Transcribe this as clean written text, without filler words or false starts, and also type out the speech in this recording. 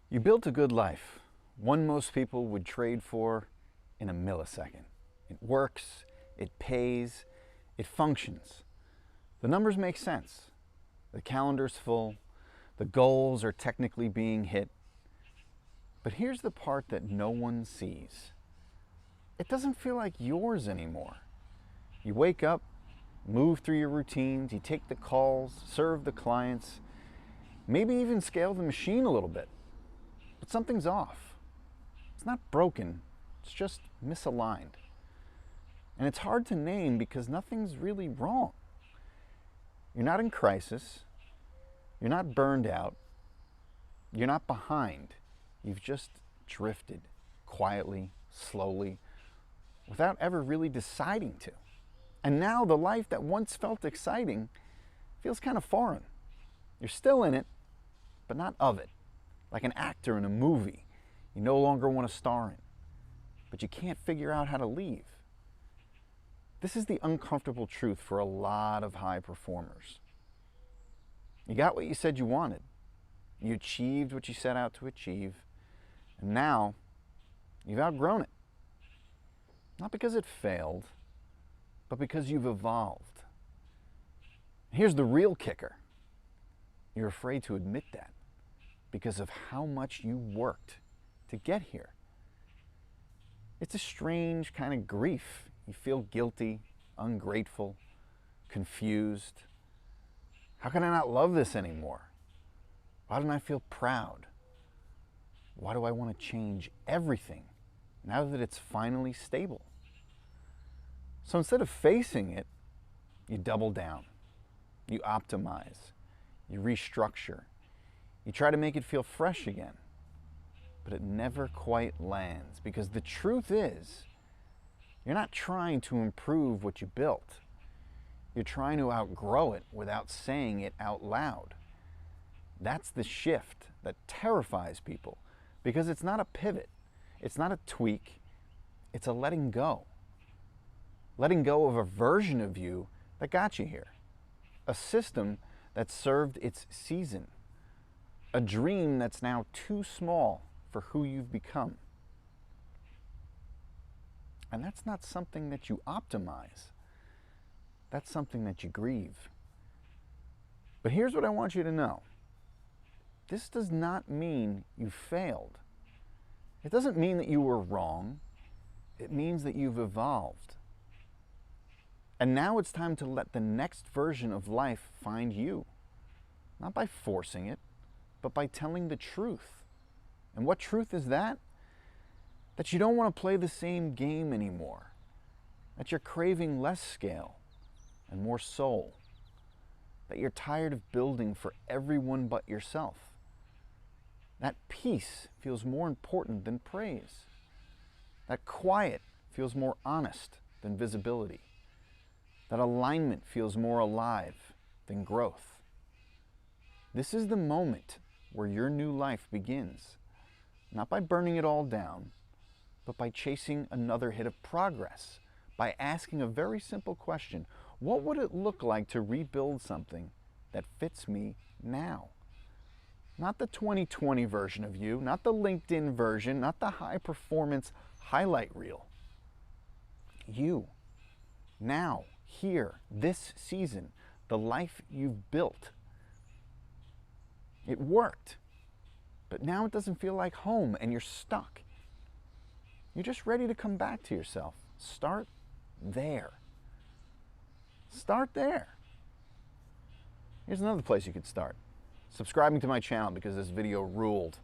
You built a good life, one most people would trade for in a millisecond. It works, it pays, it functions. The numbers make sense. The calendar's full, the goals are technically being hit. But here's the part that no one sees. It doesn't feel like yours anymore. You wake up, move through your routines, you take the calls, serve the clients, maybe even scale the machine a little bit. But something's off. It's not broken, it's just misaligned. And it's hard to name because nothing's really wrong. You're not in crisis, you're not burned out, you're not behind. You've just drifted quietly, slowly, without ever really deciding to. And now the life that once felt exciting feels kind of foreign. You're still in it, but not of it. Like an actor in a movie you no longer want to star in, but you can't figure out how to leave. This is the uncomfortable truth for a lot of high performers. You got what you said you wanted. You achieved what you set out to achieve, and now you've outgrown it. Not because it failed, but because you've evolved. Here's the real kicker. You're afraid to admit that because of how much you worked to get here. It's a strange kind of grief. You feel guilty, ungrateful, confused. How can I not love this anymore? Why don't I feel proud? Why do I want to change everything now that it's finally stable? So instead of facing it, you double down, you optimize, you restructure, you try to make it feel fresh again. But it never quite lands because the truth is, you're not trying to improve what you built. You're trying to outgrow it without saying it out loud. That's the shift that terrifies people because it's not a pivot, it's not a tweak, it's a letting go. Letting go of a version of you that got you here, a system that served its season, a dream that's now too small for who you've become. And that's not something that you optimize. That's something that you grieve. But here's what I want you to know. This does not mean you failed. It doesn't mean that you were wrong. It means that you've evolved. And now it's time to let the next version of life find you. Not by forcing it, but by telling the truth. And what truth is that? That you don't want to play the same game anymore. That you're craving less scale and more soul. That you're tired of building for everyone but yourself. That peace feels more important than praise. That quiet feels more honest than visibility. That alignment feels more alive than growth. This is the moment where your new life begins. Not by burning it all down, but by chasing another hit of progress. By asking a very simple question. What would it look like to rebuild something that fits me now? Not the 2020 version of you, not the LinkedIn version, not the high performance highlight reel. You, now, here, this season, the life you've built. It worked, but now it doesn't feel like home and you're stuck. You're just ready to come back to yourself. Start there. Start there. Here's another place you could start. Subscribing to my channel because this video ruled.